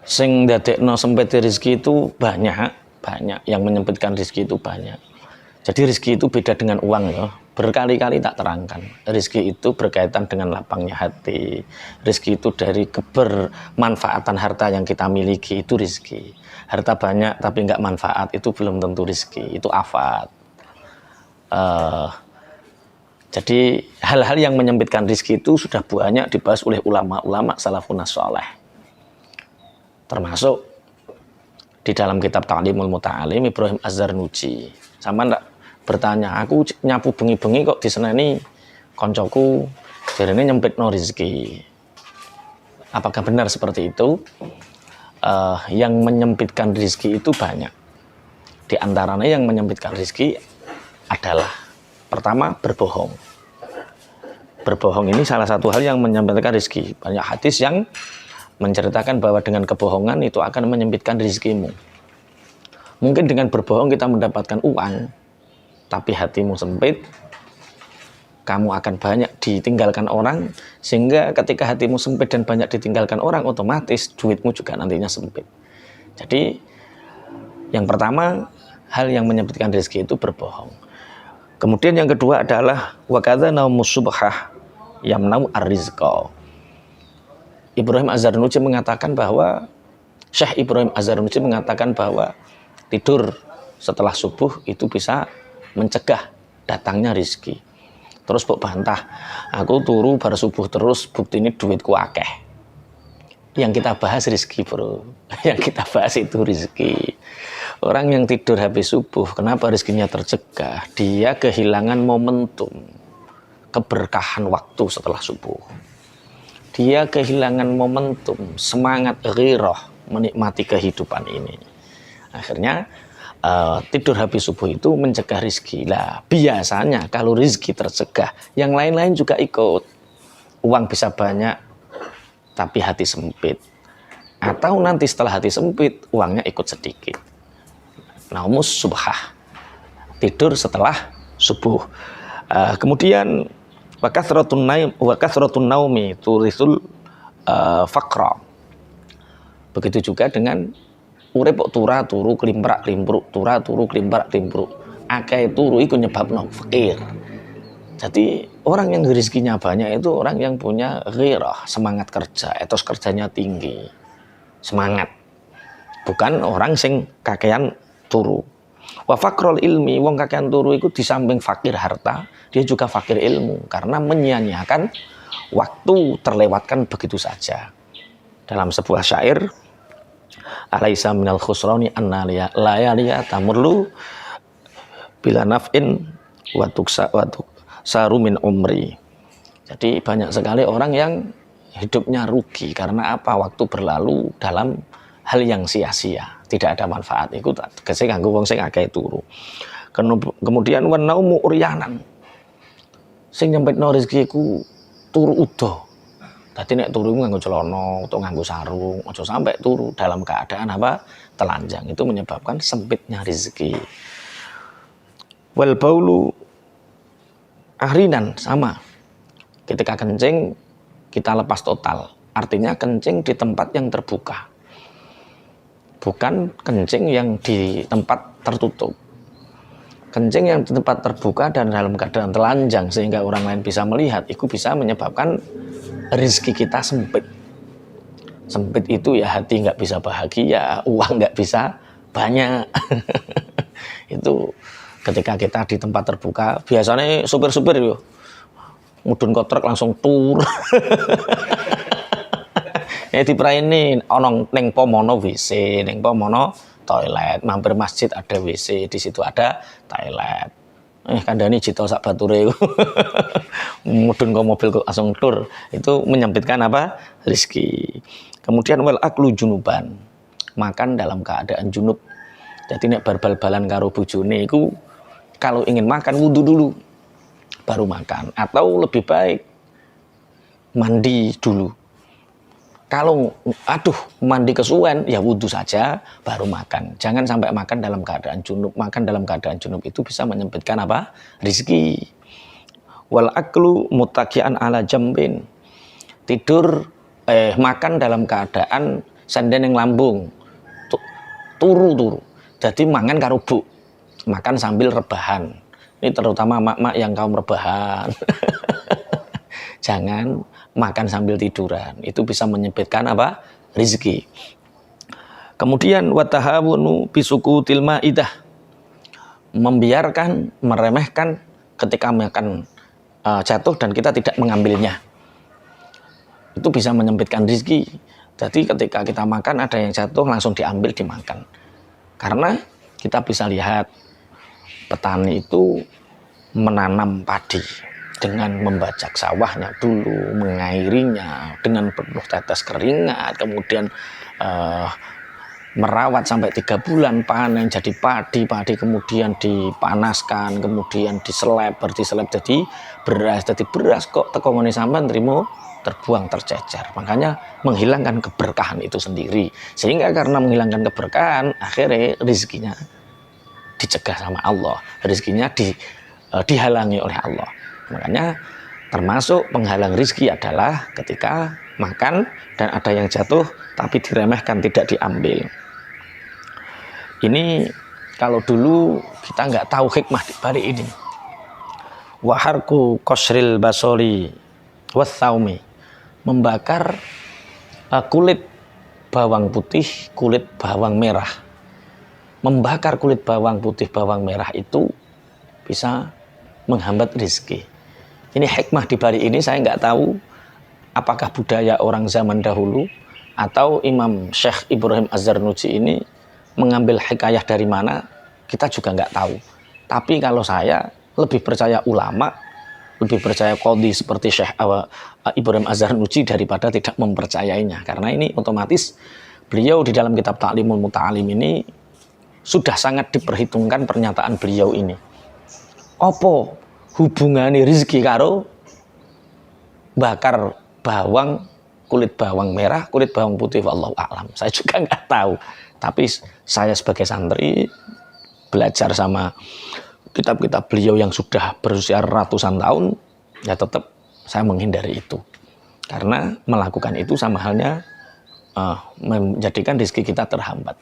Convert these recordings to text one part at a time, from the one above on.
Sing dadekno sempit rezeki itu banyak yang menyempitkan rezeki itu banyak. Jadi rezeki itu beda dengan uang ya. Berkali-kali tak terangkan. Rezeki itu berkaitan dengan lapangnya hati. Rezeki itu dari kebermanfaatan harta yang kita miliki itu rezeki. Harta banyak tapi nggak manfaat itu belum tentu rezeki. Itu afat. Jadi hal-hal yang menyempitkan rezeki itu sudah banyak dibahas oleh ulama-ulama salafun shalih. Termasuk di dalam kitab Ta'limul Muta'alim Ibrahim Az-Zarnuji. Sama ndak bertanya, aku nyapu bengi-bengi kok diseneni koncoku jarene nyempitno rezeki. Apakah benar seperti itu? Yang menyempitkan rezeki itu banyak. Di antaranya yang menyempitkan rezeki adalah pertama berbohong. Berbohong ini salah satu hal yang menyempitkan rezeki. Banyak hadis yang menceritakan bahwa dengan kebohongan itu akan menyempitkan rezekimu. Mungkin dengan berbohong kita mendapatkan uang, tapi hatimu sempit, kamu akan banyak ditinggalkan orang, sehingga ketika hatimu sempit dan banyak ditinggalkan orang, otomatis duitmu juga nantinya sempit. Jadi yang pertama, hal yang menyempitkan rezeki itu berbohong. Kemudian yang kedua adalah wakadha naumus subhah yamnau ar-rizqa. Ibrahim Az-Zarnuji mengatakan bahwa Syekh Ibrahim Az-Zarnuji mengatakan bahwa tidur setelah subuh itu bisa mencegah datangnya rezeki. Terus buk bantah, aku turu bar subuh terus bukti ini duitku akeh. Yang kita bahas rezeki bro, yang kita bahas itu rezeki. Orang yang tidur habis subuh, kenapa rezekinya tercegah? Dia kehilangan momentum keberkahan waktu setelah subuh. Dia kehilangan momentum, semangat ghirah menikmati kehidupan ini. Akhirnya tidur habis subuh itu mencegah rezeki. Lah biasanya kalau rezeki tercegah, yang lain-lain juga ikut. Uang bisa banyak, tapi hati sempit. Atau nanti setelah hati sempit, uangnya ikut sedikit. Naumus subhah, tidur setelah subuh. Kemudian wa kathratun naumi turisul faqra. Begitu juga dengan urip kok turu klimprak-klimpruk, turu klimprak-klimpruk. Akeh turu iku nyebabno fakir. Jadi orang yang rezekinya banyak itu orang yang punya ghirah, semangat kerja, etos kerjanya tinggi. Semangat. Bukan orang sing kakean turu. Wa faqrul ilmi, wong kakean turu itu di samping fakir harta, dia juga fakir ilmu karena menyia-nyiakan waktu terlewatkan begitu saja. Dalam sebuah syair, alaisa minal khusrani anna layaliya tamurlu bila naf'in wa tuksaru min umri. Jadi banyak sekali orang yang hidupnya rugi karena apa? Waktu berlalu dalam hal yang sia-sia, tidak ada manfaat. Iku tegese kanggo wong sing akeh turu. Kemudian wan naumu uryanan. Sing nyempitno rezeki iku turu udo. Dadi nek turu nganggo celana atau nganggo sarung, aja sampai turu dalam keadaan apa? Telanjang. Itu menyebabkan sempitnya rezeki. Wal baulu ahrinan sama. Ketika kencing kita lepas total. Artinya kencing di tempat yang terbuka. Bukan kencing yang di tempat tertutup. Kencing yang di tempat terbuka dan dalam keadaan telanjang sehingga orang lain bisa melihat, itu bisa menyebabkan rezeki kita sempit. Sempit itu ya hati nggak bisa bahagia, uang nggak bisa banyak. Itu ketika kita di tempat terbuka, biasanya supir-supir yo mudun kotrek langsung tur. Dipraini onong neng pomono WC, neng pomono toilet, mampir masjid ada WC, di situ ada toilet. Kandani cito sak bature mudun kok mobil kok langsung tur. Itu menyempitkan apa? Rezeki. Kemudian wal aklu junuban. Makan dalam keadaan junub. Jadi nek bal-balan karo bojone iku kalau ingin makan wudu dulu baru makan, atau lebih baik mandi dulu. Kalau mandi kesuwen ya wudu saja baru makan. Jangan sampai makan dalam keadaan junub. Makan dalam keadaan junub itu bisa menyempitkan apa? Rizki. Wal aklu muttaqian ala jambin. Tidur makan dalam keadaan senden yang lambung, turu. Jadi mangan karo bu, makan sambil rebahan. Ini terutama mak-mak yang kaum rebahan. Jangan makan sambil tiduran, itu bisa menyempitkan apa? Rizki. Kemudian watahawunu bisukutil maidah, membiarkan, meremehkan ketika makan jatuh dan kita tidak mengambilnya. Itu bisa menyempitkan rizki. Jadi ketika kita makan ada yang jatuh langsung diambil dimakan. Karena kita bisa lihat petani itu menanam padi dengan membajak sawahnya dulu, mengairinya dengan penuh tetes keringat, kemudian merawat sampai 3 bulan, panen jadi padi kemudian dipanaskan, kemudian diseleb jadi beras kok tekongone sampean trimo terbuang tercecer. Makanya menghilangkan keberkahan itu sendiri. Sehingga karena menghilangkan keberkahan, akhirnya rezekinya dicegah sama Allah, rezekinya dihalangi oleh Allah. Makanya termasuk penghalang rezeki adalah ketika makan dan ada yang jatuh tapi diremehkan, tidak diambil. Ini kalau dulu kita nggak tahu hikmah di balik ini. Waharku kosril basori wasaumi, membakar kulit bawang putih, kulit bawang merah. Membakar kulit bawang putih, bawang merah itu bisa menghambat rezeki. Ini hikmah di balik ini saya nggak tahu apakah budaya orang zaman dahulu atau Imam Syekh Ibrahim Az-Zarnuji ini mengambil hikayah dari mana, kita juga nggak tahu. Tapi kalau saya lebih percaya ulama, lebih percaya qadhi seperti Syekh Ibrahim Az-Zarnuji daripada tidak mempercayainya. Karena ini otomatis beliau di dalam kitab Ta'limul Muta'alim ini sudah sangat diperhitungkan pernyataan beliau ini. Apa hubungannya rezeki karo bakar bawang, kulit bawang merah, kulit bawang putih, wallahu a'lam. Saya juga nggak tahu. Tapi saya sebagai santri belajar sama kitab-kitab beliau yang sudah berusia ratusan tahun, ya tetap saya menghindari itu. Karena melakukan itu sama halnya menjadikan rezeki kita terhambat.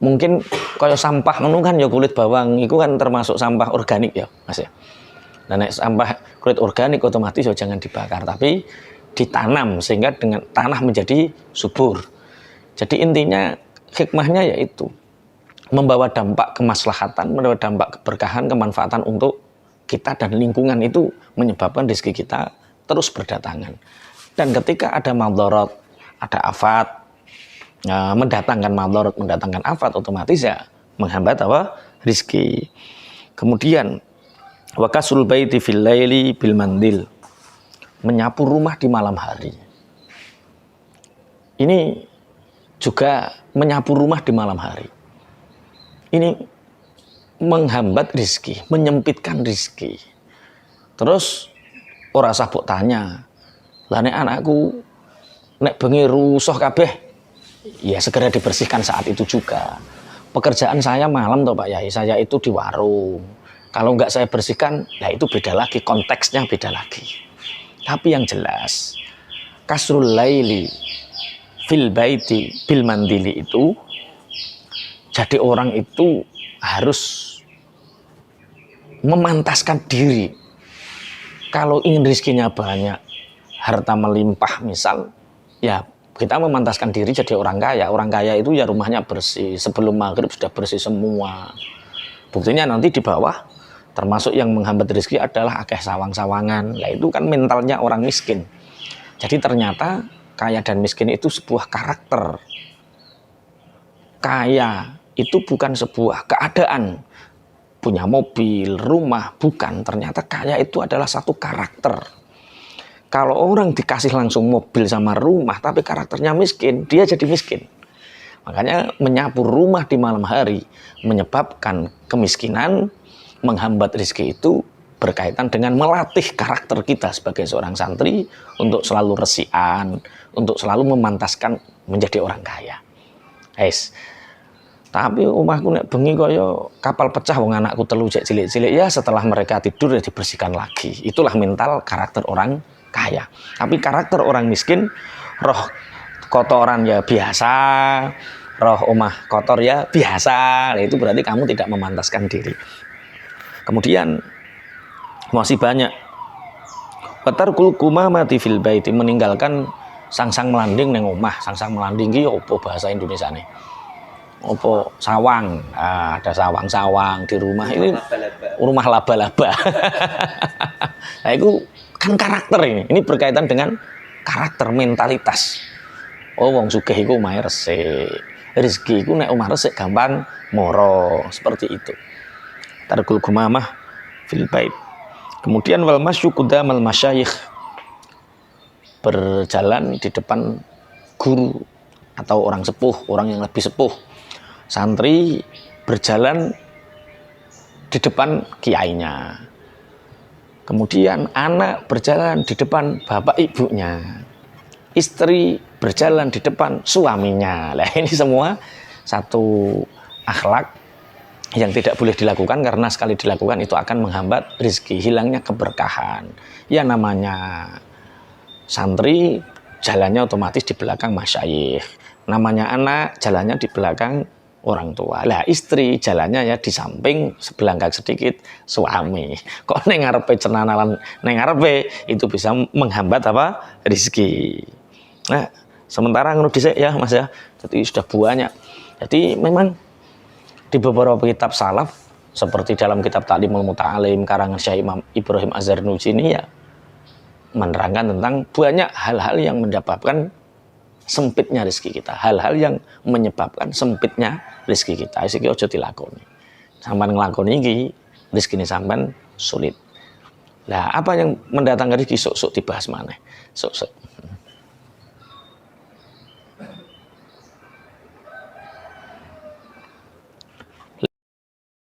Mungkin kayak sampah ngono kan ya, kulit bawang itu kan termasuk sampah organik ya Mas ya. Nah, sampah kulit organik otomatis ya jangan dibakar, tapi ditanam sehingga dengan tanah menjadi subur. Jadi intinya hikmahnya yaitu membawa dampak kemaslahatan, membawa dampak keberkahan, kemanfaatan untuk kita dan lingkungan, itu menyebabkan rezeki kita terus berdatangan. Dan ketika ada madharat, ada afat, mendatangkan madharat, mendatangkan afat, otomatis ya menghambat apa? Rizki. Kemudian wakasul baiti fil laili bil mandil, menyapu rumah di malam hari. Ini juga menyapu rumah di malam hari. Ini menghambat rizki, menyempitkan rizki. Terus ora usah mbok tanya, lah nek anakku nek bengi rusuh kabeh, ya segera dibersihkan saat itu juga. Pekerjaan saya malam toh Pak Yai, saya itu di warung. Kalau nggak saya bersihkan, ya itu beda lagi, konteksnya beda lagi. Tapi yang jelas, kasrul laili fil baiti bil mandili itu, jadi orang itu harus memantaskan diri. Kalau ingin rezekinya banyak, harta melimpah misal, ya kita memantaskan diri jadi orang kaya. Orang kaya itu ya rumahnya bersih, sebelum maghrib sudah bersih semua. Buktinya nanti di bawah, termasuk yang menghambat rezeki adalah akeh sawang-sawangan. Ya itu kan mentalnya orang miskin. Jadi ternyata kaya dan miskin itu sebuah karakter. Kaya itu bukan sebuah keadaan, punya mobil, rumah, bukan. Ternyata kaya itu adalah satu karakter. Kalau orang dikasih langsung mobil sama rumah tapi karakternya miskin, dia jadi miskin. Makanya menyapu rumah di malam hari menyebabkan kemiskinan, menghambat rezeki, itu berkaitan dengan melatih karakter kita sebagai seorang santri untuk selalu resian, untuk selalu memantaskan menjadi orang kaya. Guys, tapi omahku nek bengi kaya kapal pecah, wong anakku telu cek cilik-cilik, ya setelah mereka tidur ya dibersihkan lagi. Itulah mental karakter orang kaya. Tapi karakter orang miskin, roh kotoran ya biasa, roh omah kotor ya biasa. Nah, itu berarti kamu tidak memantaskan diri. Kemudian masih banyak. Watarkul kumamati fil baiti, meninggalkan sangsang melanding neng omah. Sangsang melanding ki opo bahasa Indonesia nih? Opo sawang. Nah, ada sawang-sawang di rumah ini, rumah laba-laba. Nah, itu kan karakter ini. Ini berkaitan dengan karakter, mentalitas. Oh, wong sugih iku omahe resik. Rezeki iku nek omah resik gampang moro, seperti itu. Tarkul gumamah fil bait. Kemudian wal masyu qudamal masyayikh, berjalan di depan guru atau orang sepuh, orang yang lebih sepuh. Santri berjalan di depan kiainya. Kemudian anak berjalan di depan bapak ibunya. Istri berjalan di depan suaminya. Nah, ini semua satu akhlak yang tidak boleh dilakukan, karena sekali dilakukan itu akan menghambat rezeki, hilangnya keberkahan. Ya namanya santri jalannya otomatis di belakang masyayikh. Namanya anak jalannya di belakang orang tua. Lah istri jalannya ya di samping sebelangkah sedikit suami. Kok neng ngarepe cenanalan neng ngarepe itu bisa menghambat apa? Rezeki. Nah, sementara ngono dhisik ya Mas ya. Jadi sudah banyak. Jadi memang di beberapa kitab salaf seperti dalam kitab Ta'limul Muta'alim karangan Syekh Imam Ibrahim Az-Zarnuji ini ya menerangkan tentang banyak hal-hal yang menyebabkan sempitnya rezeki kita, hal-hal yang menyebabkan sempitnya rezeki kita. Iki aja dilakoni. Sampeyan nglakoni iki rezekine sampean sulit. Lah apa yang mendatangkan rezeki sok-sok dibahas maneh. Sok-sok.